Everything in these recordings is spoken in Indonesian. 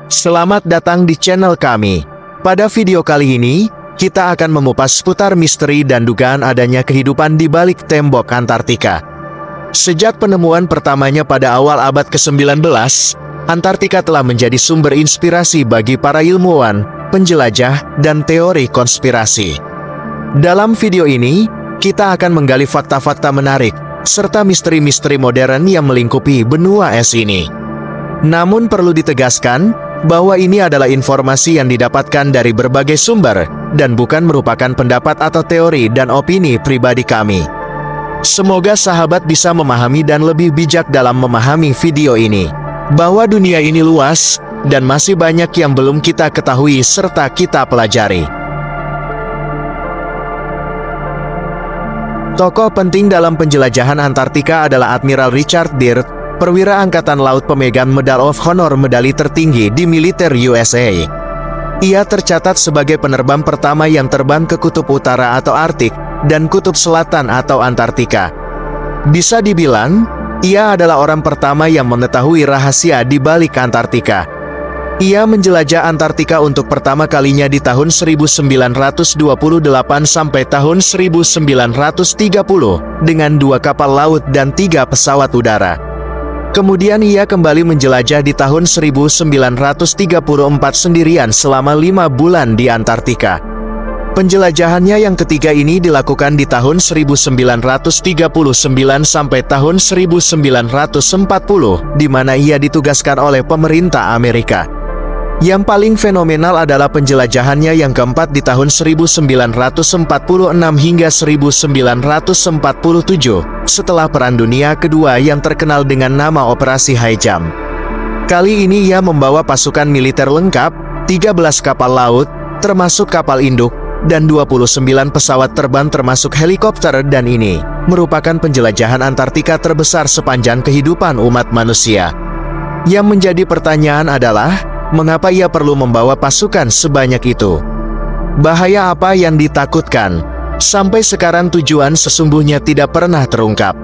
Selamat datang di channel kami. Pada video kali ini, kita akan mengupas seputar misteri dan dugaan adanya kehidupan di balik tembok Antartika. Sejak penemuan pertamanya pada awal abad ke-19, Antartika telah menjadi sumber inspirasi bagi para ilmuwan, penjelajah, dan teori konspirasi. Dalam video ini, kita akan menggali fakta-fakta menarik, serta misteri-misteri modern yang melingkupi benua es ini. Namun perlu ditegaskan, bahwa ini adalah informasi yang didapatkan dari berbagai sumber, dan bukan merupakan pendapat atau teori dan opini pribadi kami. Semoga sahabat bisa memahami dan lebih bijak dalam memahami video ini, bahwa dunia ini luas, dan masih banyak yang belum kita ketahui serta kita pelajari. Tokoh penting dalam penjelajahan Antartika adalah Admiral Richard Byrd, perwira Angkatan Laut pemegang Medal of Honor, medali tertinggi di militer USA. Ia tercatat sebagai penerbang pertama yang terbang ke Kutub Utara atau Arktik, dan Kutub Selatan atau Antartika. Bisa dibilang, ia adalah orang pertama yang mengetahui rahasia di balik Antartika. Ia menjelajah Antartika untuk pertama kalinya di tahun 1928 sampai tahun 1930, dengan 2 kapal laut dan 3 pesawat udara. Kemudian ia kembali menjelajah di tahun 1934 sendirian selama 5 bulan di Antartika. Penjelajahannya yang ketiga ini dilakukan di tahun 1939 sampai tahun 1940, di mana ia ditugaskan oleh pemerintah Amerika. Yang paling fenomenal adalah penjelajahannya yang keempat di tahun 1946 hingga 1947, setelah Perang Dunia Kedua yang terkenal dengan nama Operasi High Jump. Kali ini ia membawa pasukan militer lengkap, 13 kapal laut, termasuk kapal induk, dan 29 pesawat terbang termasuk helikopter, dan ini merupakan penjelajahan Antartika terbesar sepanjang kehidupan umat manusia. Yang menjadi pertanyaan adalah, mengapa ia perlu membawa pasukan sebanyak itu? Bahaya apa yang ditakutkan? Sampai sekarang tujuan sesungguhnya tidak pernah terungkap.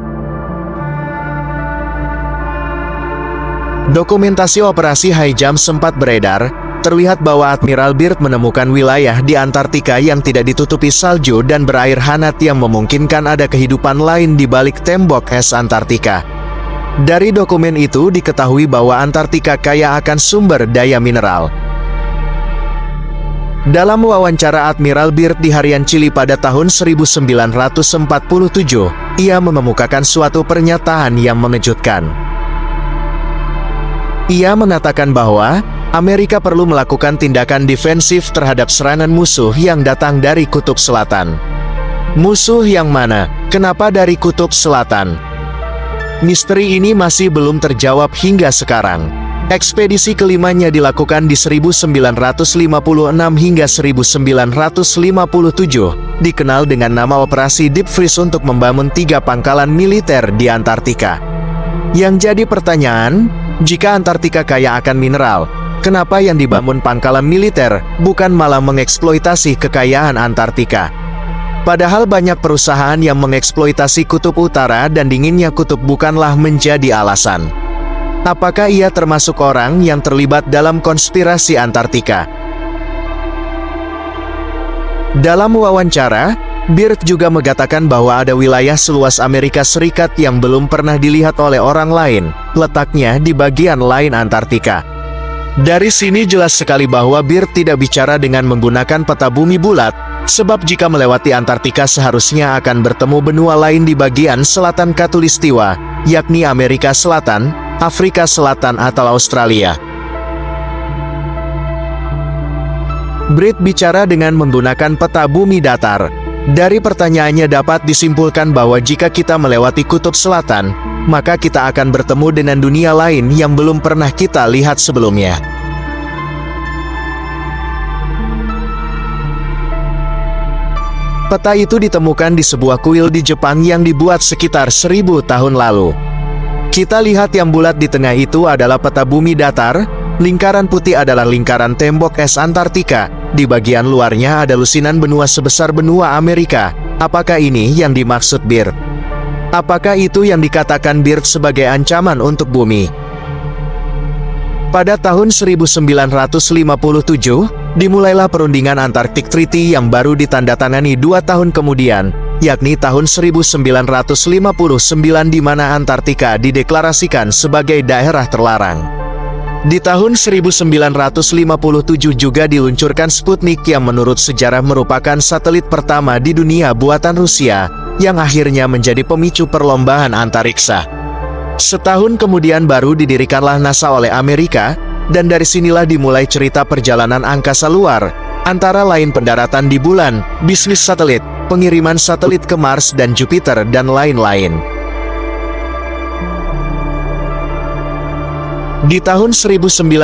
Dokumentasi Operasi High Jump sempat beredar, terlihat bahwa Admiral Byrd menemukan wilayah di Antartika yang tidak ditutupi salju dan berair hangat yang memungkinkan ada kehidupan lain di balik tembok es Antartika. Dari dokumen itu diketahui bahwa Antartika kaya akan sumber daya mineral. Dalam wawancara Admiral Byrd di harian Chili pada tahun 1947, ia mengemukakan suatu pernyataan yang mengejutkan. Ia mengatakan bahwa Amerika perlu melakukan tindakan defensif terhadap serangan musuh yang datang dari Kutub Selatan. Musuh yang mana? Kenapa dari Kutub Selatan? Misteri ini masih belum terjawab hingga sekarang. Ekspedisi kelimanya dilakukan di 1956 hingga 1957, dikenal dengan nama Operasi Deep Freeze untuk membangun 3 pangkalan militer di Antartika. Yang jadi pertanyaan, jika Antartika kaya akan mineral, kenapa yang dibangun pangkalan militer bukan malah mengeksploitasi kekayaan Antartika? Padahal banyak perusahaan yang mengeksploitasi Kutub Utara dan dinginnya kutub bukanlah menjadi alasan. Apakah ia termasuk orang yang terlibat dalam konspirasi Antartika? Dalam wawancara, Byrd juga mengatakan bahwa ada wilayah seluas Amerika Serikat yang belum pernah dilihat oleh orang lain, letaknya di bagian lain Antartika. Dari sini jelas sekali bahwa Byrd tidak bicara dengan menggunakan peta bumi bulat, sebab jika melewati Antartika seharusnya akan bertemu benua lain di bagian selatan Khatulistiwa, yakni Amerika Selatan, Afrika Selatan atau Australia. Byrd bicara dengan menggunakan peta bumi datar. Dari pertanyaannya dapat disimpulkan bahwa jika kita melewati Kutub Selatan, maka kita akan bertemu dengan dunia lain yang belum pernah kita lihat sebelumnya. Peta itu ditemukan di sebuah kuil di Jepang yang dibuat sekitar 1000 tahun lalu. Kita lihat yang bulat di tengah itu adalah peta bumi datar, lingkaran putih adalah lingkaran tembok es Antartika, di bagian luarnya ada lusinan benua sebesar benua Amerika. Apakah ini yang dimaksud Byrd? Apakah itu yang dikatakan Byrd sebagai ancaman untuk bumi? Pada tahun 1957, dimulailah perundingan Antarctic Treaty yang baru ditandatangani 2 tahun kemudian, yakni tahun 1959 di mana Antartika dideklarasikan sebagai daerah terlarang. Di tahun 1957 juga diluncurkan Sputnik yang menurut sejarah merupakan satelit pertama di dunia buatan Rusia, yang akhirnya menjadi pemicu perlombaan antariksa. Setahun kemudian baru didirikanlah NASA oleh Amerika, dan dari sinilah dimulai cerita perjalanan angkasa luar, antara lain pendaratan di bulan, bisnis satelit, pengiriman satelit ke Mars dan Jupiter, dan lain-lain. Di tahun 1958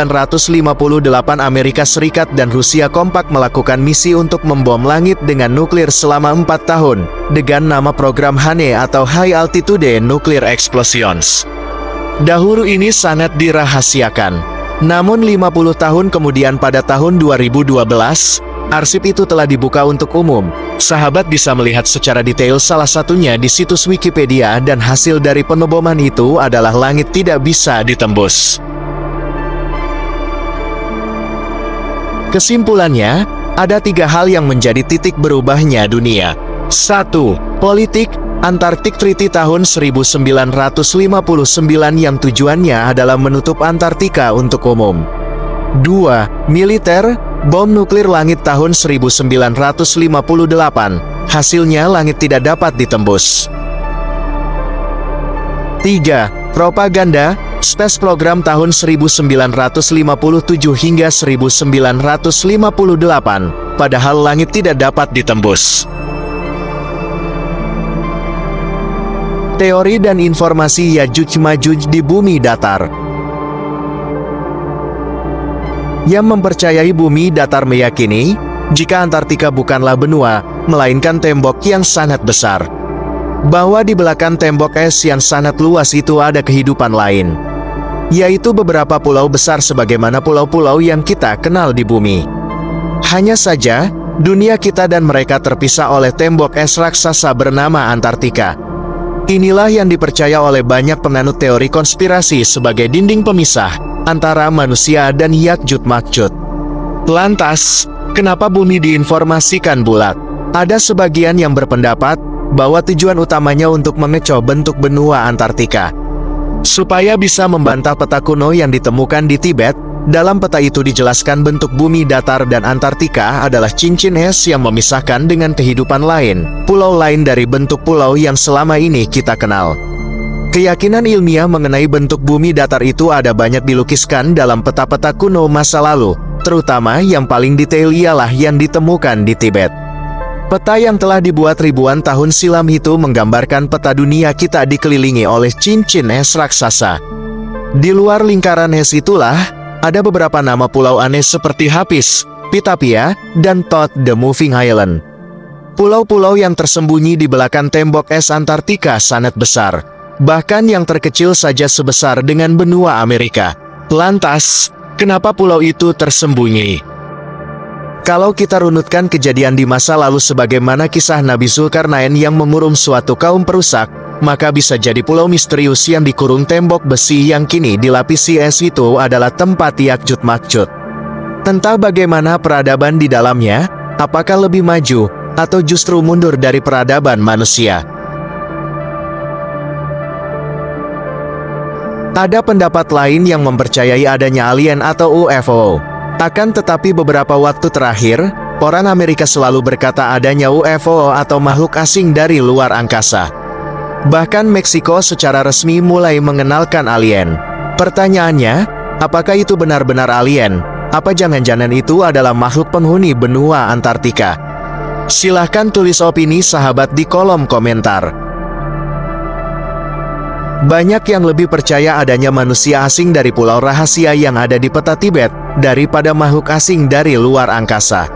Amerika Serikat dan Rusia kompak melakukan misi untuk membom langit dengan nuklir selama 4 tahun, dengan nama program HANE atau High Altitude Nuclear Explosions. Dahulu ini sangat dirahasiakan. Namun 50 tahun kemudian pada tahun 2012, arsip itu telah dibuka untuk umum. Sahabat bisa melihat secara detail salah satunya di situs Wikipedia dan hasil dari penoboman itu adalah langit tidak bisa ditembus. Kesimpulannya, ada 3 hal yang menjadi titik berubahnya dunia. 1. Politik. Antarctic Treaty tahun 1959 yang tujuannya adalah menutup Antartika untuk umum. 2. Militer. Bom nuklir langit tahun 1958. Hasilnya langit tidak dapat ditembus. 3. Propaganda. Space Program tahun 1957 hingga 1958, padahal langit tidak dapat ditembus. Teori dan informasi Yajuj-Majuj di bumi datar. Yang mempercayai bumi datar meyakini, jika Antartika bukanlah benua, melainkan tembok yang sangat besar. Bahwa di belakang tembok es yang sangat luas itu ada kehidupan lain, yaitu beberapa pulau besar sebagaimana pulau-pulau yang kita kenal di bumi. Hanya saja, dunia kita dan mereka terpisah oleh tembok es raksasa bernama Antartika. Inilah yang dipercaya oleh banyak penganut teori konspirasi sebagai dinding pemisah antara manusia dan Yakjud-Makjud. Lantas, kenapa bumi diinformasikan bulat? Ada sebagian yang berpendapat bahwa tujuan utamanya untuk mengecoh bentuk benua Antartika, supaya bisa membantah peta kuno yang ditemukan di Tibet. Dalam peta itu dijelaskan bentuk bumi datar dan Antartika adalah cincin es yang memisahkan dengan kehidupan lain, pulau lain dari bentuk pulau yang selama ini kita kenal. Keyakinan ilmiah mengenai bentuk bumi datar itu ada banyak dilukiskan dalam peta-peta kuno masa lalu, terutama yang paling detail ialah yang ditemukan di Tibet. Peta yang telah dibuat ribuan tahun silam itu menggambarkan peta dunia kita dikelilingi oleh cincin es raksasa. Di luar lingkaran es itulah, ada beberapa nama pulau aneh seperti Hapis, Pitapia, dan Thoth the Moving Island. Pulau-pulau yang tersembunyi di belakang tembok es Antartika sangat besar, bahkan yang terkecil saja sebesar dengan benua Amerika. Lantas, kenapa pulau itu tersembunyi? Kalau kita runutkan kejadian di masa lalu sebagaimana kisah Nabi Zulkarnain yang mengurung suatu kaum perusak, maka bisa jadi pulau misterius yang dikurung tembok besi yang kini dilapisi es itu adalah tempat Yakjud-Makjud. Entah bagaimana peradaban di dalamnya, apakah lebih maju, atau justru mundur dari peradaban manusia. Ada pendapat lain yang mempercayai adanya alien atau UFO. Akan tetapi beberapa waktu terakhir, orang Amerika selalu berkata adanya UFO atau makhluk asing dari luar angkasa. Bahkan Meksiko secara resmi mulai mengenalkan alien. Pertanyaannya, apakah itu benar-benar alien? Apa jangan-jangan itu adalah makhluk penghuni benua Antartika? Silahkan tulis opini sahabat di kolom komentar. Banyak yang lebih percaya adanya manusia asing dari pulau rahasia yang ada di peta Tibet daripada makhluk asing dari luar angkasa.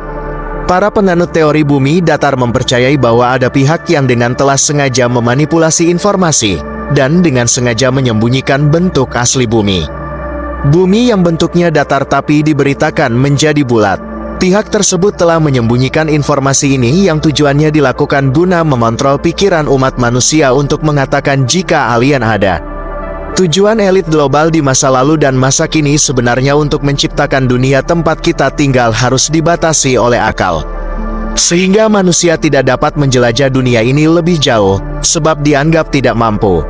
Para penganut teori bumi datar mempercayai bahwa ada pihak yang dengan telah sengaja memanipulasi informasi dan dengan sengaja menyembunyikan bentuk asli bumi. Bumi yang bentuknya datar tapi diberitakan menjadi bulat. Pihak tersebut telah menyembunyikan informasi ini yang tujuannya dilakukan guna memontrol pikiran umat manusia untuk mengatakan jika alien ada. Tujuan elit global di masa lalu dan masa kini sebenarnya untuk menciptakan dunia tempat kita tinggal harus dibatasi oleh akal. Sehingga manusia tidak dapat menjelajah dunia ini lebih jauh, sebab dianggap tidak mampu.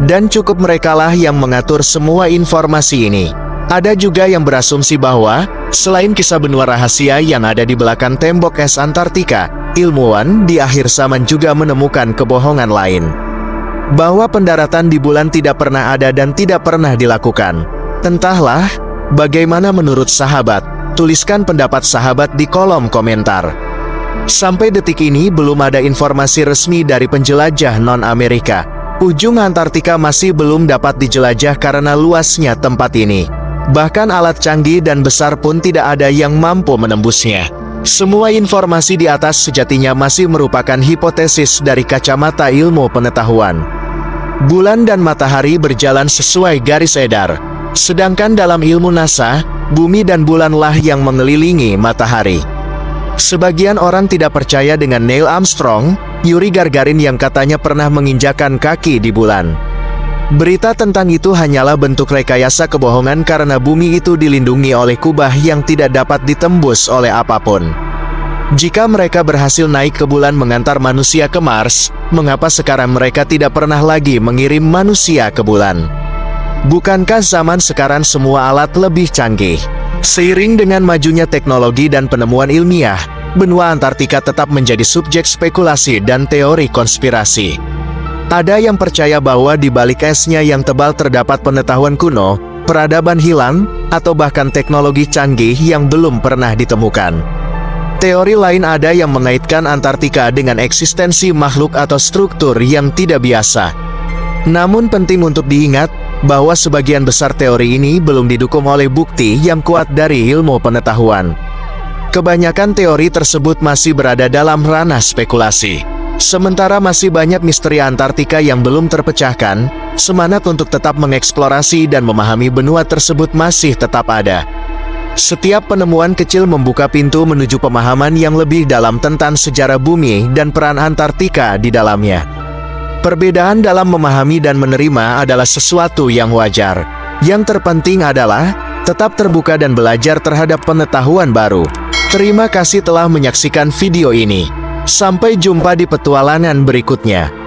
Dan cukup merekalah yang mengatur semua informasi ini. Ada juga yang berasumsi bahwa, selain kisah benua rahasia yang ada di belakang tembok es Antartika, ilmuwan di akhir zaman juga menemukan kebohongan lain. Bahwa pendaratan di bulan tidak pernah ada dan tidak pernah dilakukan. Entahlah, bagaimana menurut sahabat? Tuliskan pendapat sahabat di kolom komentar. Sampai detik ini belum ada informasi resmi dari penjelajah non-Amerika. Ujung Antartika masih belum dapat dijelajah karena luasnya tempat ini. Bahkan alat canggih dan besar pun tidak ada yang mampu menembusnya. Semua informasi di atas sejatinya masih merupakan hipotesis dari kacamata ilmu pengetahuan. Bulan dan matahari berjalan sesuai garis edar. Sedangkan dalam ilmu NASA, bumi dan bulanlah yang mengelilingi matahari. Sebagian orang tidak percaya dengan Neil Armstrong, Yuri Gagarin yang katanya pernah menginjakan kaki di bulan. Berita tentang itu hanyalah bentuk rekayasa kebohongan karena bumi itu dilindungi oleh kubah yang tidak dapat ditembus oleh apapun. Jika mereka berhasil naik ke bulan mengantar manusia ke Mars, mengapa sekarang mereka tidak pernah lagi mengirim manusia ke bulan? Bukankah zaman sekarang semua alat lebih canggih? Seiring dengan majunya teknologi dan penemuan ilmiah, benua Antartika tetap menjadi subjek spekulasi dan teori konspirasi. Ada yang percaya bahwa di balik esnya yang tebal terdapat pengetahuan kuno, peradaban hilang, atau bahkan teknologi canggih yang belum pernah ditemukan. Teori lain ada yang mengaitkan Antartika dengan eksistensi makhluk atau struktur yang tidak biasa. Namun penting untuk diingat, bahwa sebagian besar teori ini belum didukung oleh bukti yang kuat dari ilmu pengetahuan. Kebanyakan teori tersebut masih berada dalam ranah spekulasi. Sementara masih banyak misteri Antartika yang belum terpecahkan, semangat untuk tetap mengeksplorasi dan memahami benua tersebut masih tetap ada. Setiap penemuan kecil membuka pintu menuju pemahaman yang lebih dalam tentang sejarah bumi dan peran Antartika di dalamnya. Perbedaan dalam memahami dan menerima adalah sesuatu yang wajar. Yang terpenting adalah tetap terbuka dan belajar terhadap pengetahuan baru. Terima kasih telah menyaksikan video ini. Sampai jumpa di petualangan berikutnya.